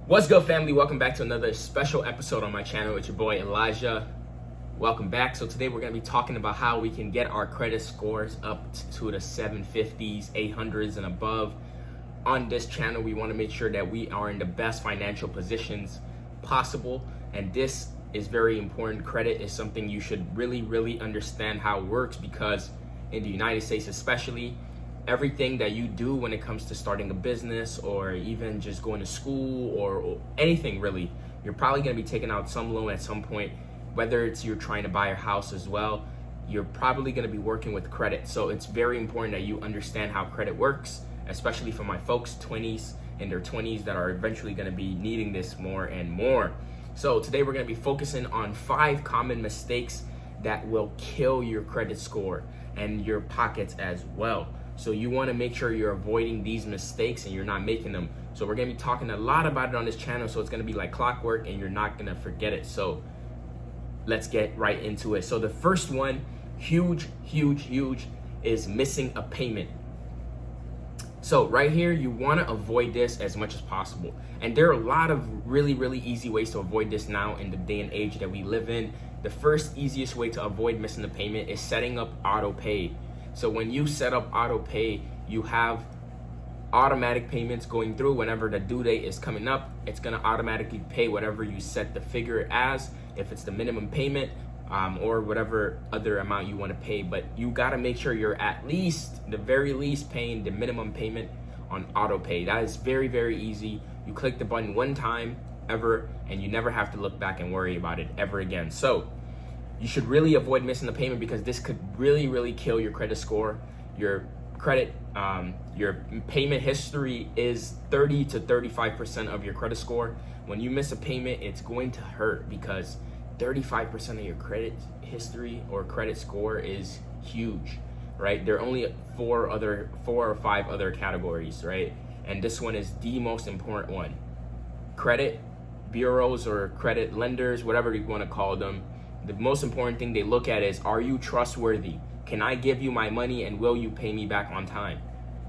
What's good, family? Welcome back to another special episode on my channel. It's your boy Elijah. Welcome back. So today we're going to be talking about how we can get our credit scores up to the 750s, 800s and above. On this channel, we want to make sure that we are in the best financial positions possible, and this is very important. Credit is something you should really understand how it works, because in the United States especially, everything that you do when it comes to starting a business or even just going to school or anything really, you're probably going to be taking out some loan at some point. Whether it's you're trying to buy a house as well, you're probably going to be working with credit. So it's very important that you understand how credit works, especially for my folks in their 20s that are eventually going to be needing this more and more. So today we're going to be focusing on 5 common mistakes that will kill your credit score and your pockets as well. So you want to make sure you're avoiding these mistakes and you're not making them. So we're going to be talking a lot about it on this channel, so it's going to be like clockwork and you're not going to forget it. So let's get right into it. So the first one, huge, is missing a payment. So right here, you want to avoid this as much as possible. And there are a lot of really easy ways to avoid this now in the day and age that we live in. The first easiest way to avoid missing a payment is setting up auto pay. So when you set up auto pay, you have automatic payments going through. Whenever the due date is coming up, it's going to automatically pay whatever you set the figure as, if it's the minimum payment or whatever other amount you want to pay. But you got to make sure you're at least, the very least, paying the minimum payment on auto pay. That is very easy. You click the button one time ever and you never have to look back and worry about it ever again. So you should really avoid missing the payment, because this could really kill your credit score. Your credit, your payment history is 30 to 35% of your credit score. When you miss a payment, it's going to hurt, because 35% of your credit history or credit score is huge, right? There are only 4 or 5 other categories, right? And this one is the most important one. Credit bureaus or credit lenders, whatever you want to call them, the most important thing they look at is, are you trustworthy? Can I give you my money and will you pay me back on time?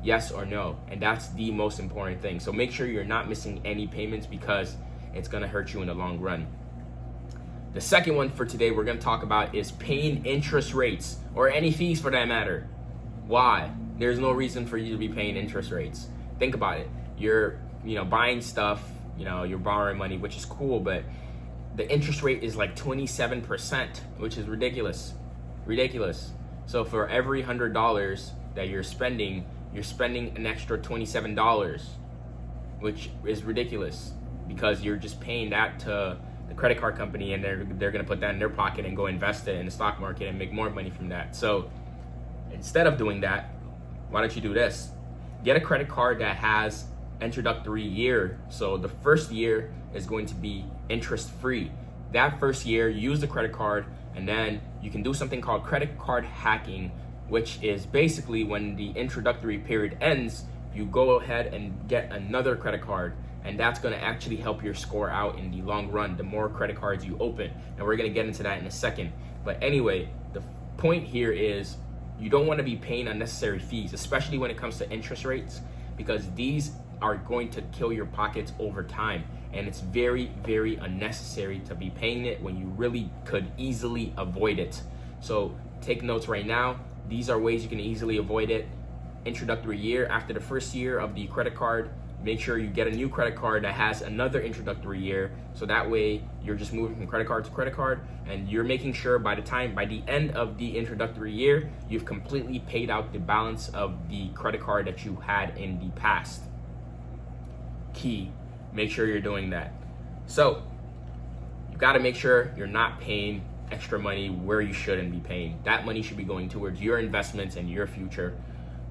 Yes or no? And that's the most important thing. So make sure you're not missing any payments, because it's going to hurt you in the long run. The second one for today we're going to talk about is paying interest rates, or any fees for that matter. Why? There's no reason for you to be paying interest rates. Think about it. You're buying stuff, you're borrowing money, which is cool, but the interest rate is like 27%, which is ridiculous. So for every $100 that you're spending an extra $27, which is ridiculous, because you're just paying that to the credit card company, and they're gonna put that in their pocket and go invest it in the stock market and make more money from that. So instead of doing that, why don't you do this? Get a credit card that has introductory year. So the first year is going to be interest free. That first year, use the credit card, and then you can do something called credit card hacking, which is basically when the introductory period ends, you go ahead and get another credit card, and that's going to actually help your score out in the long run, the more credit cards you open. And we're going to get into that in a second. But anyway, the point here is you don't want to be paying unnecessary fees, especially when it comes to interest rates, because these are going to kill your pockets over time. And it's very unnecessary to be paying it when you really could easily avoid it. So take notes right now. These are ways you can easily avoid it. Introductory year, after the first year of the credit card, make sure you get a new credit card that has another introductory year. So that way you're just moving from credit card to credit card, and you're making sure by the end of the introductory year, you've completely paid out the balance of the credit card that you had in the past. Key. Make sure you're doing that. So you got to make sure you're not paying extra money where you shouldn't be paying. That money should be going towards your investments and your future.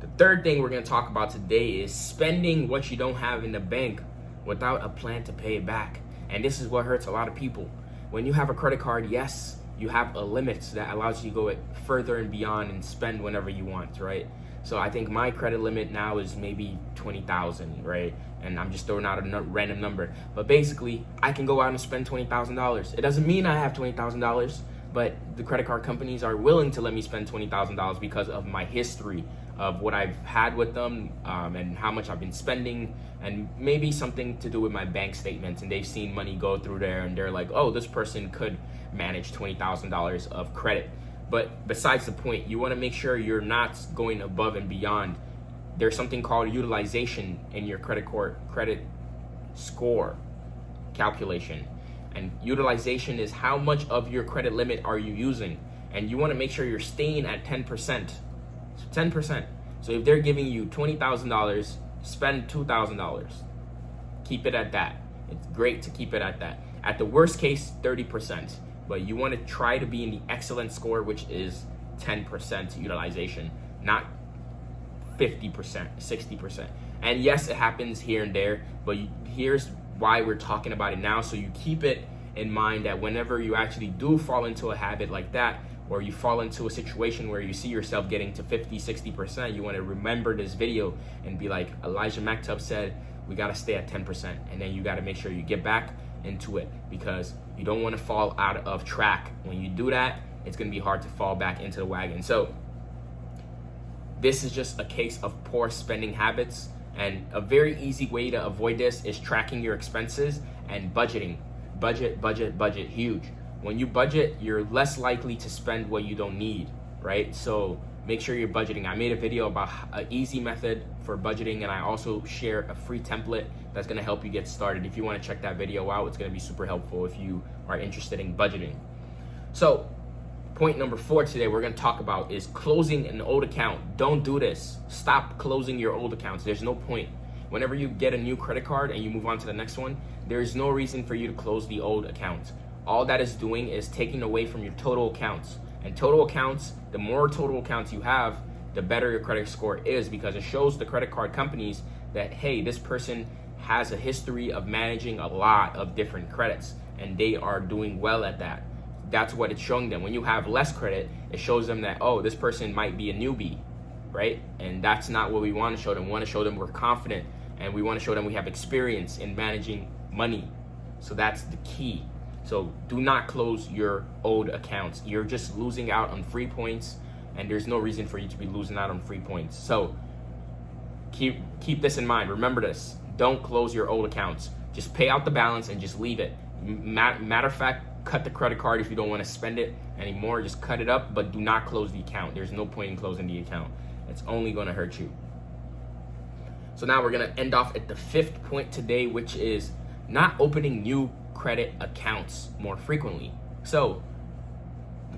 The third thing we're going to talk about today is spending what you don't have in the bank without a plan to pay it back. And this is what hurts a lot of people. When you have a credit card, yes, you have a limit that allows you to go further and beyond and spend whenever you want, right? So I think my credit limit now is maybe 20,000, right? And I'm just throwing out a random number. But basically, I can go out and spend $20,000. It doesn't mean I have $20,000, but the credit card companies are willing to let me spend $20,000 because of my history of what I've had with them, and how much I've been spending, and maybe something to do with my bank statements, and they've seen money go through there and they're like, oh, this person could manage $20,000 of credit. But besides the point, you want to make sure you're not going above and beyond. There's something called utilization in your credit score calculation, and utilization is how much of your credit limit are you using, and you want to make sure you're staying at 10%. 10%. So if they're giving you $20,000, spend $2,000. Keep it at that. It's great to keep it at that. At the worst case, 30%. But you want to try to be in the excellent score, which is 10% utilization, not 50%, 60%. And yes, it happens here and there, but here's why we're talking about it now. So you keep it in mind that whenever you actually do fall into a habit like that, or you fall into a situation where you see yourself getting to 50, 60%, you want to remember this video and be like, Elijah Maktub said, we got to stay at 10%. And then you got to make sure you get back into it, because you don't want to fall out of track. When you do that, it's going to be hard to fall back into the wagon. So this is just a case of poor spending habits. And a very easy way to avoid this is tracking your expenses and budgeting. Budget, huge. When you budget, you're less likely to spend what you don't need, right? So make sure you're budgeting. I made a video about an easy method for budgeting, and I also share a free template that's gonna help you get started. If you wanna check that video out, it's gonna be super helpful if you are interested in budgeting. So point number 4 today we're gonna talk about is closing an old account. Don't do this. Stop closing your old accounts. There's no point. Whenever you get a new credit card and you move on to the next one, there's no reason for you to close the old account. All that is doing is taking away from your total accounts. And total accounts, the more total accounts you have, the better your credit score is, because it shows the credit card companies that, hey, this person has a history of managing a lot of different credits, and they are doing well at that. That's what it's showing them. When you have less credit, it shows them that, oh, this person might be a newbie, right? And that's not what we want to show them. We want to show them we're confident, and we want to show them we have experience in managing money. So that's the key. So do not close your old accounts. You're just losing out on free points, and there's no reason for you to be losing out on free points. So keep this in mind. Remember this. Don't close your old accounts. Just pay out the balance and just leave it. Matter of fact, cut the credit card if you don't want to spend it anymore. Just cut it up, but do not close the account. There's no point in closing the account. It's only going to hurt you. So now we're going to end off at the 5th point today, which is not opening new credit accounts more frequently. So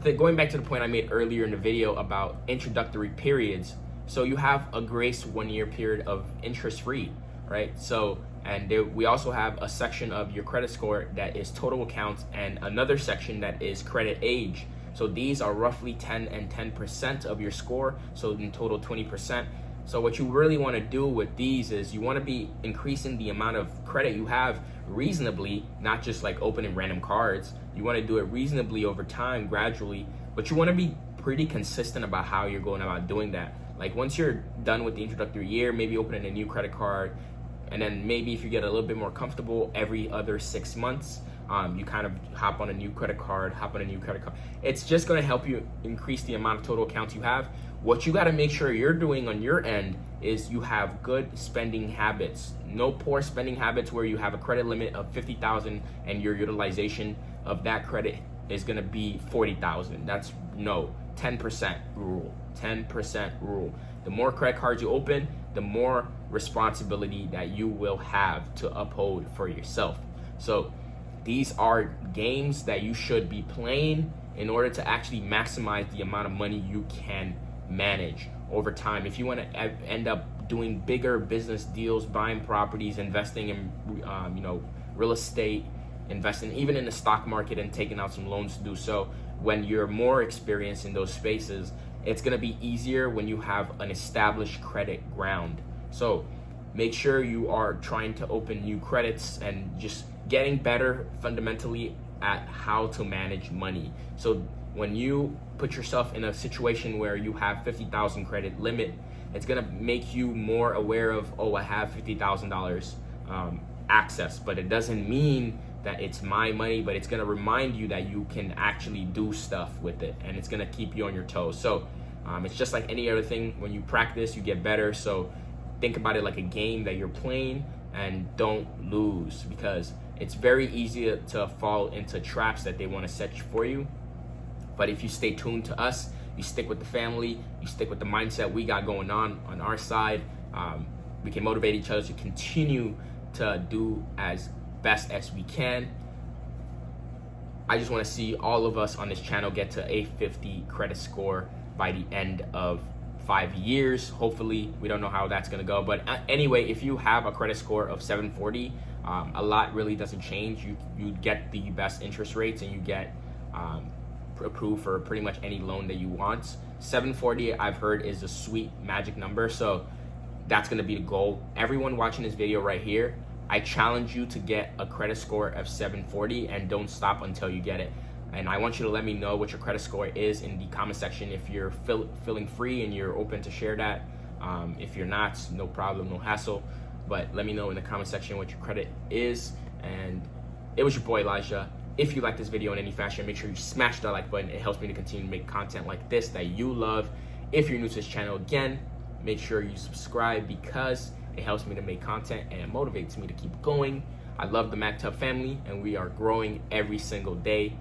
going back to the point I made earlier in the video about introductory periods, so you have a grace 1-year period of interest free, right? So, and we also have a section of your credit score that is total accounts, and another section that is credit age. So these are roughly 10 and 10% of your score, so in total 20%. So what you really want to do with these is you want to be increasing the amount of credit you have reasonably, not just like opening random cards. You want to do it reasonably over time, gradually, but you want to be pretty consistent about how you're going about doing that. Like once you're done with the introductory year, maybe opening a new credit card, and then maybe if you get a little bit more comfortable, every other 6 months, you kind of hop on a new credit card. It's just going to help you increase the amount of total accounts you have. What you got to make sure you're doing on your end is you have good spending habits. No poor spending habits where you have a credit limit of $50,000 and your utilization of that credit is going to be $40,000. That's no 10% rule. 10% rule. The more credit cards you open, the more responsibility that you will have to uphold for yourself. So these are games that you should be playing in order to actually maximize the amount of money you can manage over time. If you want to end up doing bigger business deals, buying properties, investing in real estate, investing even in the stock market, and taking out some loans to do so, when you're more experienced in those spaces, it's going to be easier when you have an established credit ground. So make sure you are trying to open new credits and just getting better fundamentally at how to manage money. So when you put yourself in a situation where you have 50,000 credit limit, it's gonna make you more aware of, oh, I have $50,000 access, but it doesn't mean that it's my money, but it's gonna remind you that you can actually do stuff with it, and it's gonna keep you on your toes. So It's just like any other thing. When you practice, you get better. So think about it like a game that you're playing, and don't lose, because it's very easy to fall into traps that they want to set for you. But if you stay tuned to us, you stick with the family, you stick with the mindset we got going on our side, we can motivate each other to continue to do as best as we can. I just want to see all of us on this channel get to a 50 credit score by the end of 5 years. Hopefully. We don't know how that's going to go, but anyway, if you have a credit score of 740, a lot really doesn't change. You get the best interest rates, and you get approved for pretty much any loan that you want. 740, I've heard, is a sweet magic number, so that's going to be the goal. Everyone watching this video right here, I challenge you to get a credit score of 740, and don't stop until you get it. And I want you to let me know what your credit score is in the comment section if you're feeling free and you're open to share that. If you're not, no problem, no hassle. But let me know in the comment section what your credit is. And it was your boy Elijah. If you like this video in any fashion, make sure you smash that like button. It helps me to continue to make content like this that you love. If you're new to this channel, again, make sure you subscribe, because it helps me to make content and it motivates me to keep going. I love the Maktub family, and we are growing every single day.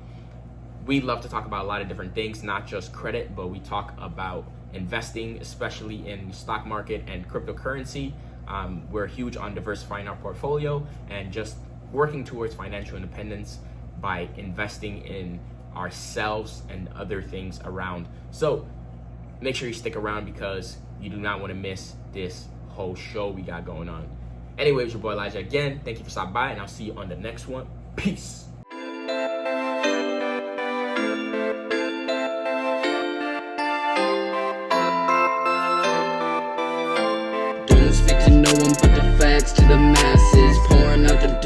We love to talk about a lot of different things, not just credit, but we talk about investing, especially in the stock market and cryptocurrency. We're huge on diversifying our portfolio and just working towards financial independence by investing in ourselves and other things around. So make sure you stick around, because you do not want to miss this whole show we got going on. Anyway, it's your boy Elijah again. Thank you for stopping by, and I'll see you on the next one. Peace. Don't speak to no one but the facts to the masses, pouring out the